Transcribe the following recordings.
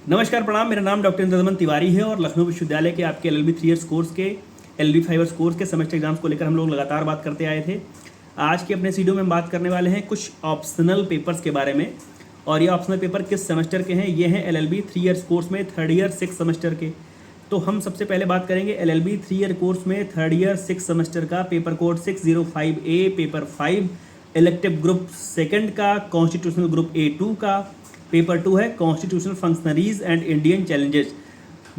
नमस्कार प्रणाम। मेरा नाम डॉक्टर इंद्रदमन तिवारी है और लखनऊ विश्वविद्यालय के आपके LLB 3 ईयर्स कोर्स के LLB 5 ईयर्स कोर्स के सेमेस्टर एग्जाम्स को लेकर हम लोग लगातार बात करते आए थे। आज के अपने वीडियो में हम बात करने वाले हैं कुछ ऑप्शनल पेपर्स के बारे में। और ये ऑप्शनल पेपर किस सेमेस्टर के हैं? ये हैं LLB 3 ईयर्स कोर्स में 3rd ईयर 6 सेमेस्टर के। तो हम सबसे पहले बात करेंगे LLB 3 ईयर कोर्स में 3rd ईयर 6 सेमेस्टर का paper code 605A paper 5 elective group second का, कॉन्स्टिट्यूशनल ग्रुप A2 का। पेपर 2 है constitutional functionaries and Indian challenges.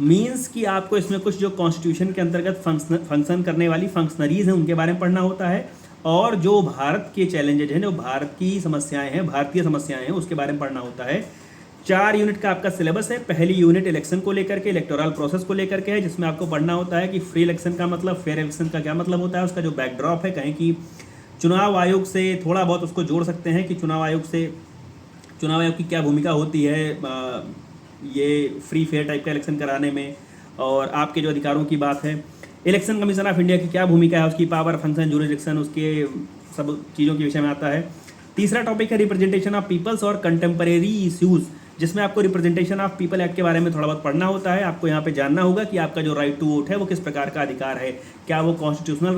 Means कि आपको इसमें कुछ जो कॉन्स्टिट्यूशन के अंतर्गत फंक्शन करने वाली फंक्शनरीज हैं उनके बारे में पढ़ना होता है, और जो भारत के चैलेंजेज हैं, जो भारत की समस्याएं हैं, भारतीय समस्याएं हैं, उसके बारे में पढ़ना होता है। 4 यूनिट का आपका सिलेबस है। पहली यूनिट इलेक्शन को लेकर के, इलेक्टोरल प्रोसेस को लेकर के है, जिसमें आपको पढ़ना होता है कि फ्री इलेक्शन का मतलब, फेयर इलेक्शन का क्या मतलब होता है, उसका जो बैकड्रॉप है, कहें कि चुनाव आयोग से थोड़ा बहुत उसको जोड़ सकते हैं कि चुनाव आयोग की क्या भूमिका होती है ये फ्री फेयर टाइप का इलेक्शन कराने में, और आपके जो अधिकारों की बात है। इलेक्शन कमीशन ऑफ इंडिया की क्या भूमिका है, उसकी पावर, फंक्शन, जुरिडिक्शन, उसके सब चीज़ों के विषय में आता है। तीसरा टॉपिक है रिप्रेजेंटेशन ऑफ पीपल्स और कंटेम्परेरी इश्यूज़, जिसमें आपको रिप्रेजेंटेशन ऑफ पीपल एक्ट के बारे में थोड़ा बहुत पढ़ना होता है। आपको यहाँ पे जानना होगा कि आपका जो राइट टू वोट है वो किस प्रकार का अधिकार है, क्या वो कॉन्स्टिट्यूशनल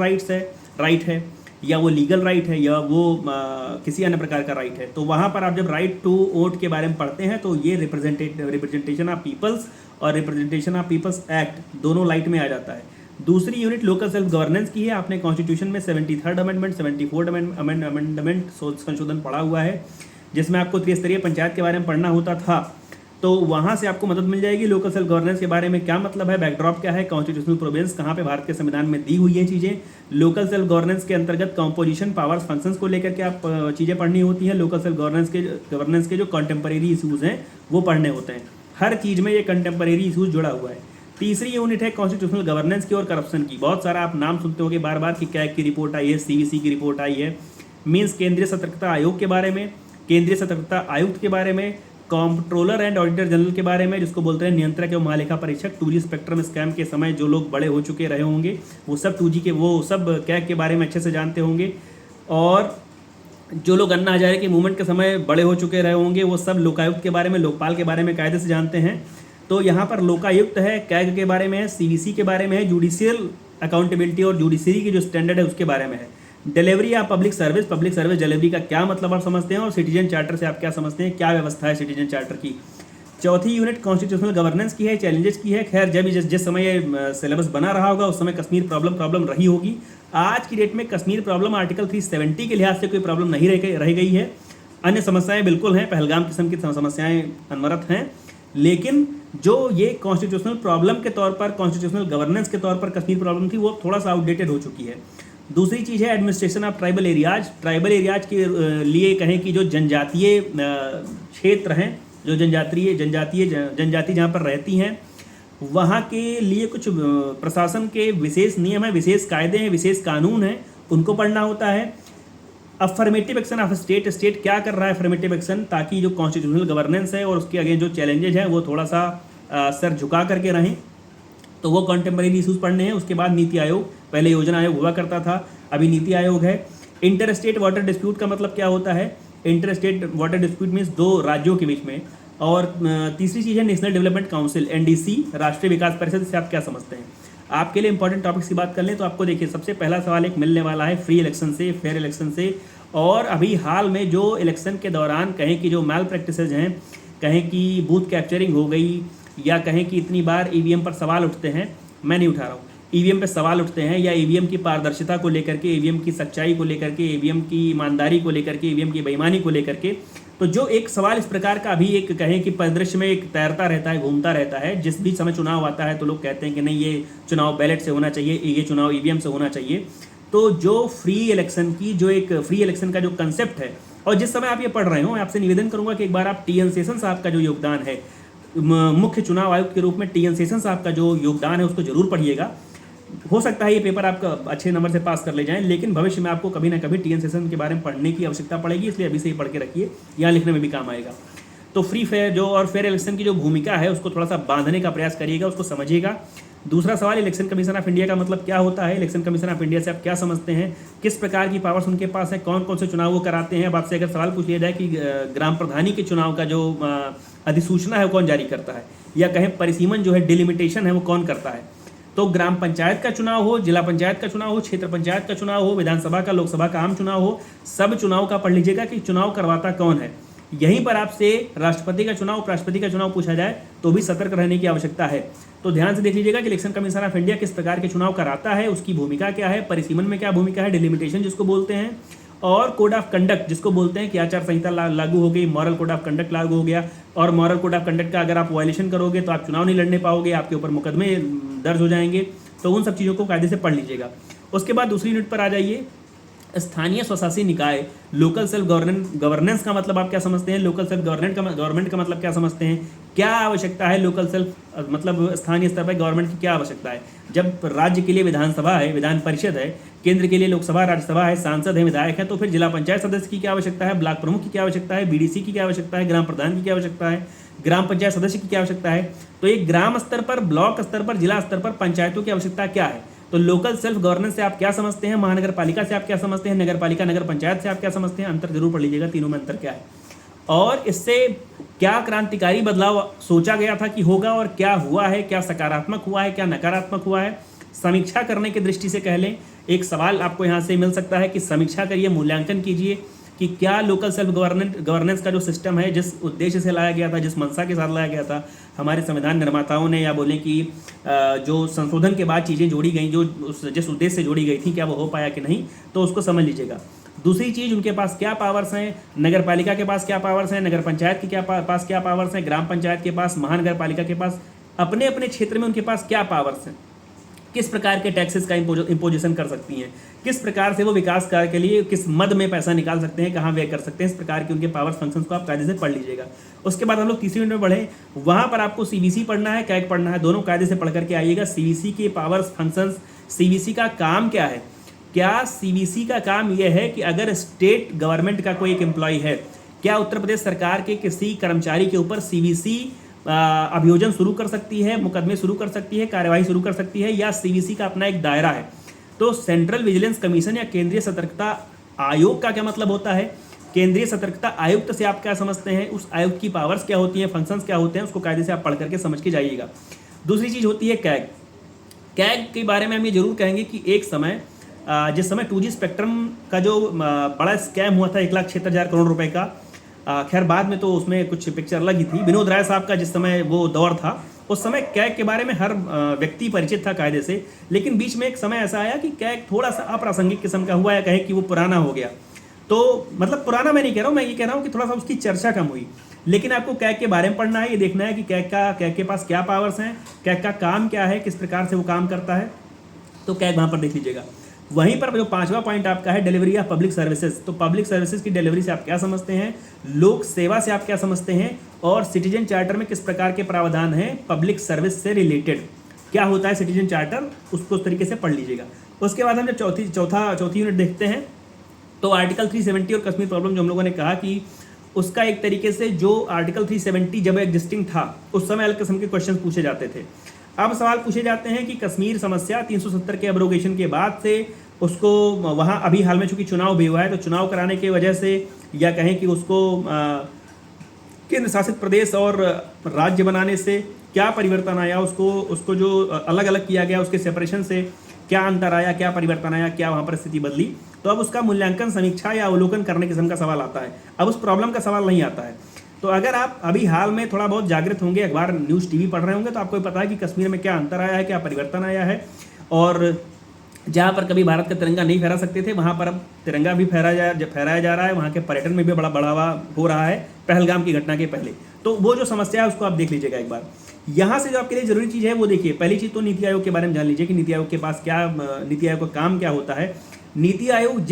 राइट है, या वो लीगल राइट है, या वो किसी अन्य प्रकार का राइट है। तो वहाँ पर आप जब राइट टू वोट के बारे में पढ़ते हैं तो ये रिप्रेजेंटेशन ऑफ पीपल्स और रिप्रेजेंटेशन ऑफ पीपल्स एक्ट दोनों लाइट में आ जाता है। दूसरी यूनिट लोकल सेल्फ गवर्नेंस की है। आपने कॉन्स्टिट्यूशन में 73rd अमेंडमेंट, 74th अमेंडमेंट संशोधन पढ़ा हुआ है, जिसमें आपको त्रिस्तरीय पंचायत के बारे में पढ़ना होता था। तो वहाँ से आपको मदद मिल जाएगी। लोकल सेल्फ गवर्नेंस के बारे में क्या मतलब है, बैकड्रॉप क्या है, कॉन्स्टिट्यूशनल प्रोविजंस कहाँ पे भारत के संविधान में दी हुई है चीज़ें। लोकल सेल्फ गवर्नेंस के अंतर्गत कंपोजिशन, पावर्स, फंक्शंस को लेकर के आप चीज़ें पढ़नी होती हैं। लोकल सेल्फ गवर्नेंस के जो कंटेम्परेरी इशूज़ हैं वो पढ़ने होते हैं। हर चीज़ में ये कंटेम्परेरी इशूज़ जुड़ा हुआ है। तीसरी यूनिट है कॉन्स्टिट्यूशनल गवर्नेंस की और करप्शन की। बहुत सारा आप नाम सुनते होंगे बार बार कि कैग की रिपोर्ट आई है, CVC की रिपोर्ट आई है। मीन्स केंद्रीय सतर्कता आयोग के बारे में, केंद्रीय सतर्कता आयुक्त के बारे में, कंट्रोलर एंड ऑडिटर जनरल के बारे में, जिसको बोलते हैं नियंत्रक एवं महालेखा परीक्षक। 2G स्पेक्ट्रम स्कैम के समय जो लोग बड़े हो चुके रहे होंगे वो सब 2G के वो सब कैग के बारे में अच्छे से जानते होंगे, और जो लोग अन्ना हजारे के मूवमेंट के समय बड़े हो चुके रहे होंगे वो सब लोकायुक्त के बारे में, लोकपाल के बारे में कायदे से जानते हैं। तो यहाँ पर लोकायुक्त है, कैग के बारे में है, CVC के बारे में है, जुडिशियल अकाउंटेबिलिटी और जुडिशरी की जो स्टैंडर्ड है उसके बारे में है। डिलीवरी या पब्लिक सर्विस डिलीवरी का क्या मतलब आप समझते हैं, और सिटीजन चार्टर से आप क्या समझते हैं, क्या व्यवस्था है सिटीजन चार्टर की। चौथी यूनिट कॉन्स्टिट्यूशनल गवर्नेंस की है, चैलेंजेस की है। खैर जब जिस समय ये सिलेबस बना रहा होगा उस समय कश्मीर प्रॉब्लम रही होगी। आज की डेट में कश्मीर प्रॉब्लम आर्टिकल 370 के लिहाज से कोई प्रॉब्लम नहीं रह गई है। अन्य समस्याएं बिल्कुल हैं, पहलगाम किस्म की समस्याएं अनवरत हैं, लेकिन जो ये कॉन्स्टिट्यूशनल प्रॉब्लम के तौर पर, कॉन्स्टिट्यूशनल गवर्नेंस के तौर पर कश्मीर प्रॉब्लम थी, वो थोड़ा सा आउटडेटेड हो चुकी है। दूसरी चीज़ है administration of tribal areas. Tribal areas के लिए कहें कि जो जनजातीय क्षेत्र हैं, जो जनजाति जहाँ पर रहती हैं, वहाँ के लिए कुछ प्रशासन के विशेष नियम हैं, विशेष कायदे हैं, विशेष कानून हैं, उनको पढ़ना होता है। अफर्मेटिव एक्शन ऑफ स्टेट क्या कर रहा है अफर्मेटिव एक्शन, ताकि जो कॉन्स्टिट्यूशनल गवर्नेंस है और उसके आगे जो चैलेंजेज हैं वो थोड़ा सा सर झुका करके रहें। तो वो कंटेम्परेरी इशूज़ पढ़ने हैं। उसके बाद नीति आयोग, पहले योजना आयोग हुआ करता था, अभी नीति आयोग है। इंटर स्टेट वाटर डिस्प्यूट का मतलब क्या होता है, inter state water dispute means दो राज्यों के बीच में। और तीसरी चीज़ है नेशनल डेवलपमेंट काउंसिल, NDC, राष्ट्रीय विकास परिषद से आप क्या समझते हैं। आपके लिए इंपॉर्टेंट टॉपिक्स की बात कर लें तो आपको देखिए सबसे पहला सवाल एक मिलने वाला है फ्री इलेक्शन से, फेयर इलेक्शन से। और अभी हाल में जो इलेक्शन के दौरान कहें कि जो मैल प्रैक्टिसेज हैं, कहें कि बूथ कैप्चरिंग हो गई, या कहें कि इतनी बार EVM पर सवाल उठते हैं, मैं नहीं उठा रहा हूँ, EVM पर सवाल उठते हैं, या EVM की पारदर्शिता को लेकर के, EVM की सच्चाई को लेकर के, EVM की ईमानदारी को लेकर के, EVM की बेईमानी को लेकर के। तो जो एक सवाल इस प्रकार का अभी एक कहें कि परिदृश्य में एक तैरता रहता है, घूमता रहता है, जिस भी समय चुनाव आता है तो लोग कहते हैं कि नहीं ये चुनाव बैलेट से होना चाहिए, ये चुनाव EVM से होना चाहिए। तो जो फ्री इलेक्शन की जो एक फ्री इलेक्शन का जो कंसेप्ट है, और जिस समय आप ये पढ़ रहे हो, मैं आपसे निवेदन करूंगा कि एक बार आप TN सेशन साहब का जो योगदान है मुख्य चुनाव आयुक्त के रूप में, TN सेशन साहब का जो योगदान है उसको जरूर पढ़िएगा। हो सकता है ये पेपर आपका अच्छे नंबर से पास कर ले जाएं, लेकिन भविष्य में आपको कभी ना कभी TN सेशन के बारे में पढ़ने की आवश्यकता पड़ेगी, इसलिए अभी से ही पढ़ के रखिए, यहाँ लिखने में भी काम आएगा। तो फ्री फेयर जो और फेयर इलेक्शन की जो भूमिका है उसको थोड़ा सा बांधने का प्रयास करिएगा, उसको समझिएगा। दूसरा सवाल, इलेक्शन कमीशन ऑफ इंडिया का मतलब क्या होता है, इलेक्शन कमीशन ऑफ इंडिया से आप क्या समझते हैं, किस प्रकार की पावर्स उनके पास है, कौन कौन से चुनाव वो कराते हैं। अब आपसे अगर सवाल पूछ लिया जाए कि ग्राम प्रधानी के चुनाव का जो अधिसूचना है वो कौन जारी करता है, या कहें परिसीमन जो है डिलिमिटेशन है वो कौन करता है। तो ग्राम पंचायत का चुनाव हो, जिला पंचायत का चुनाव हो, क्षेत्र पंचायत का चुनाव हो, विधानसभा का, लोकसभा का आम चुनाव हो, सब चुनाव का पढ़ लीजिएगा कि चुनाव करवाता कौन है। यहीं पर आपसे राष्ट्रपति का चुनाव, उपराष्ट्रपति का चुनाव पूछा जाए तो भी सतर्क रहने की आवश्यकता है। तो ध्यान से देख लीजिएगा कि इलेक्शन कमीशन ऑफ इंडिया किस प्रकार के चुनाव कराता है, उसकी भूमिका क्या है, परिसीमन में क्या भूमिका है, डिलिमिटेशन जिसको बोलते हैं, और कोड ऑफ कंडक्ट जिसको बोलते हैं कि आचार संहिता लागू हो गई, मॉरल कोड ऑफ कंडक्ट लागू हो गया, और मॉरल कोड ऑफ कंडक्ट का अगर आप वायलेशन करोगे तो आप चुनाव नहीं लड़ने पाओगे, आपके ऊपर मुकदमे दर्ज हो जाएंगे। तो उन सब चीज़ों को कायदे से पढ़ लीजिएगा। उसके बाद दूसरी यूनिट पर आ जाइए, स्थानीय स्वशासी निकाय, लोकल सेल्फ गवर्नेंस का मतलब आप क्या समझते हैं, लोकल सेल्फ गवर्नमेंट का मतलब क्या समझते हैं, क्या आवश्यकता है लोकल सेल्फ मतलब स्थानीय स्तर पर गवर्नमेंट की क्या आवश्यकता है। जब राज्य के लिए विधानसभा है, विधान परिषद है, केंद्र के लिए लोकसभा राज्यसभा है, सांसद है, विधायक है, तो फिर जिला पंचायत सदस्य की क्या आवश्यकता है, ब्लॉक प्रमुख की क्या आवश्यकता है, बीडीसी की क्या आवश्यकता है, ग्राम प्रधान की क्या आवश्यकता है, ग्राम पंचायत सदस्य की क्या आवश्यकता है। तो एक ग्राम स्तर पर, ब्लॉक स्तर पर, जिला स्तर पर पंचायतों की आवश्यकता क्या है। तो लोकल सेल्फ गवर्नेंस से आप क्या समझते हैं, महानगर पालिका से आप क्या समझते हैं, नगर पालिका नगर पंचायत से आप क्या समझते हैं, अंतर जरूर पढ़ लीजिएगा, तीनों में अंतर क्या है, और इससे क्या क्रांतिकारी बदलाव सोचा गया था कि होगा और क्या हुआ है, क्या सकारात्मक हुआ है, क्या नकारात्मक हुआ है। समीक्षा करने की दृष्टि से कह लें, एक सवाल आपको यहाँ से मिल सकता है कि समीक्षा करिए, मूल्यांकन कीजिए कि क्या लोकल सेल्फ गवर्नेंस का जो सिस्टम है, जिस उद्देश्य से लाया गया था, जिस मंशा के साथ लाया गया था हमारे संविधान निर्माताओं ने, या बोलें कि जो संशोधन के बाद चीज़ें जोड़ी गई, जो जिस उद्देश्य से जोड़ी गई थी, क्या वो हो पाया कि नहीं, तो उसको समझ लीजिएगा। दूसरी चीज़, उनके पास क्या पावर्स हैं, नगर पालिका के पास क्या पावर्स हैं, नगर पंचायत के पास क्या पावर्स हैं, ग्राम पंचायत के पास, महानगर पालिका के पास, अपने अपने क्षेत्र में उनके पास क्या पावर्स हैं, किस प्रकार के टैक्सेस का इम्पोजिशन कर सकती हैं, किस प्रकार से वो विकास कार्य के लिए किस मद में पैसा निकाल सकते हैं, कहाँ व्यय कर सकते हैं, इस प्रकार के उनके पावर्स फंक्शंस को आप कायदे से पढ़ लीजिएगा। उसके बाद हम लोग तीसरी यूनिट में बढ़े, वहाँ पर आपको सीवीसी पढ़ना है, कैग पढ़ना है, दोनों कायदे से पढ़ करके आइएगा। सीवीसी के पावर्स फंक्शंस, सीवीसी का काम क्या है, क्या सीवीसी का काम यह है कि अगर स्टेट गवर्नमेंट का कोई एक एम्प्लॉय है, क्या उत्तर प्रदेश सरकार के किसी कर्मचारी के ऊपर सीवीसी अभियोजन शुरू कर सकती है, मुकदमे शुरू कर सकती है, कार्यवाही शुरू कर सकती है, या सीवीसी का अपना एक दायरा है। तो सेंट्रल विजिलेंस कमीशन या केंद्रीय सतर्कता आयोग का क्या मतलब होता है, केंद्रीय सतर्कता आयुक्त से आप क्या समझते हैं, उस आयुक्त की पावर्स क्या होती हैं, फंक्शंस क्या होते हैं, उसको कायदे से आप पढ़ करके समझ के जाइएगा। दूसरी चीज़ होती है कैग। कैग के बारे में हम ये जरूर कहेंगे कि एक समय जिस समय 2G स्पेक्ट्रम का जो बड़ा स्कैम हुआ था 1,76,000 करोड़ रुपए का, खैर बाद में तो उसमें कुछ पिक्चर लगी थी, विनोद राय साहब का जिस समय वो दौर था, उस समय कैग के बारे में हर व्यक्ति परिचित था कायदे से, लेकिन बीच में एक समय ऐसा आया कि कैग थोड़ा सा अप्रासंगिक किस्म का हुआ, या कहें कि वो पुराना हो गया। तो मतलब पुराना मैं नहीं कह रहा हूँ, मैं ये कह रहा हूँ कि थोड़ा सा उसकी चर्चा कम हुई। लेकिन आपको कैग के बारे में पढ़ना है, ये देखना है कि कैग के पास क्या पावर्स हैं, कैग का काम क्या है, किस प्रकार से वो काम करता है, तो कैग वहाँ पर देख लीजिएगा। वहीं पर जो पांचवा पॉइंट आपका है डिलीवरी ऑफ पब्लिक सर्विसेज, तो पब्लिक सर्विसेज की डिलीवरी से आप क्या समझते हैं, लोक सेवा से आप क्या समझते हैं, और सिटीजन चार्टर में किस प्रकार के प्रावधान हैं पब्लिक सर्विस से रिलेटेड, क्या होता है सिटीजन चार्टर, उसको उस तरीके से पढ़ लीजिएगा। उसके बाद हम जब चौथी यूनिट देखते हैं, तो आर्टिकल 370 और कश्मीर प्रॉब्लम जो हम लोगों ने कहा कि उसका एक तरीके से जो आर्टिकल 370 जब एग्जिस्टिंग था उस समय अलग किस्म के क्वेश्चन पूछे जाते थे। अब सवाल पूछे जाते हैं कि कश्मीर समस्या 370 के एब्रोगेशन के बाद से उसको वहाँ अभी हाल में चूंकि चुनाव भी हुआ है, तो चुनाव कराने की वजह से, या कहें कि उसको केंद्र शासित प्रदेश और राज्य बनाने से क्या परिवर्तन आया, उसको जो अलग अलग किया गया, उसके सेपरेशन से क्या अंतर आया, क्या परिवर्तन आया, क्या वहाँ पर स्थिति बदली। तो अब उसका मूल्यांकन, समीक्षा या अवलोकन करने किस्म का सवाल आता है, अब उस प्रॉब्लम का सवाल नहीं आता है। तो अगर आप अभी हाल में थोड़ा बहुत जागृत होंगे, अखबार न्यूज़ टीवी पढ़ रहे होंगे, तो आपको पता है कि कश्मीर में क्या अंतर आया है, क्या परिवर्तन आया है, और जहाँ पर कभी भारत का तिरंगा नहीं फहरा सकते थे, वहाँ पर अब तिरंगा भी फहराया जा रहा है, वहाँ के पर्यटन में भी बड़ा बढ़ावा हो रहा है पहलगाम की घटना के पहले। तो वो जो समस्या है उसको आप देख लीजिएगा एक बार। यहाँ से जो आपके लिए जरूरी चीज़ है वो देखिए, पहली चीज़ तो नीति आयोग के बारे में जान लीजिए कि नीति आयोग के पास क्या, नीति आयोग का काम क्या होता है। नीति आयोग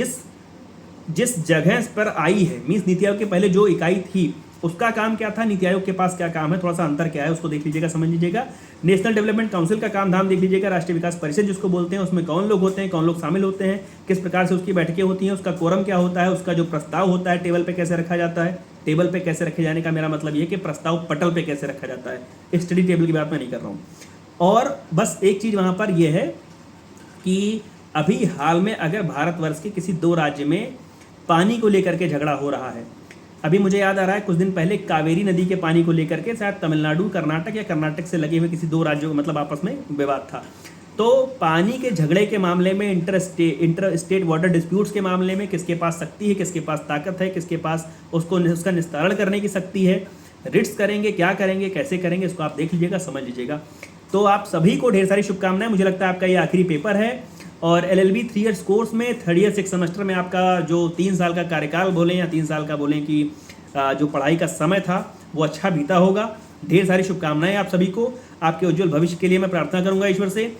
जिस जगह पर आई है, मीन्स नीति आयोग के पहले जो इकाई थी उसका काम क्या था, नीति आयोग के पास क्या काम है, थोड़ा सा अंतर क्या है उसको देख लीजिएगा, समझ लीजिएगा। नेशनल डेवलपमेंट काउंसिल का काम धाम देख लीजिएगा, राष्ट्रीय विकास परिषद जिसको बोलते हैं, उसमें कौन लोग होते हैं, कौन लोग शामिल होते हैं, किस प्रकार से उसकी बैठकें होती हैं, उसका कोरम क्या होता है, उसका जो प्रस्ताव होता है टेबल पे कैसे रखा जाता है। टेबल पे कैसे रखे जाने का मेरा मतलब ये कि प्रस्ताव पटल पे कैसे रखा जाता है, स्टडी टेबल की बात मैं नहीं कर रहा हूँ। और बस एक चीज़ वहाँ पर यह है कि अभी हाल में अगर भारतवर्ष के किसी दो राज्य में पानी को लेकर के झगड़ा हो रहा है, अभी मुझे याद आ रहा है कुछ दिन पहले कावेरी नदी के पानी को लेकर के शायद तमिलनाडु कर्नाटक या कर्नाटक से लगे हुए किसी दो राज्यों मतलब आपस में विवाद था। तो पानी के झगड़े के मामले में इंटर स्टेट वाटर डिस्प्यूट्स के मामले में किसके पास शक्ति है, किसके पास ताकत है, किसके पास उसका निस्तारण करने की शक्ति है, रिट्स करेंगे, क्या करेंगे, कैसे करेंगे, इसको आप देख लीजिएगा, समझ लीजिएगा। तो आप सभी को ढेर सारी शुभकामनाएं। मुझे लगता है आपका ये आखिरी पेपर है और LLB 3 ईयर्स कोर्स में 3rd ईयर 6 सेमेस्टर में आपका जो 3 साल का कार्यकाल बोलें या 3 साल का बोलें कि जो पढ़ाई का समय था वो अच्छा बीता होगा। ढेर सारी शुभकामनाएं आप सभी को, आपके उज्जवल भविष्य के लिए मैं प्रार्थना करूंगा ईश्वर से।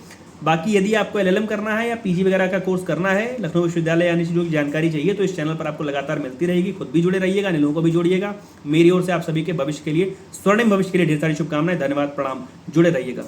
बाकी यदि आपको LLM करना है या PG वगैरह का कोर्स करना है, लखनऊ विश्वविद्यालय यानी जो जानकारी चाहिए, तो इस चैनल पर आपको लगातार मिलती रहेगी। खुद भी जुड़े रहिएगा, अन्य लोगों को भी जोड़िएगा। मेरी ओर से आप सभी के भविष्य के लिए, स्वर्णिम भविष्य के लिए ढेर सारी शुभकामनाएं। धन्यवाद, प्रणाम, जुड़े रहिएगा।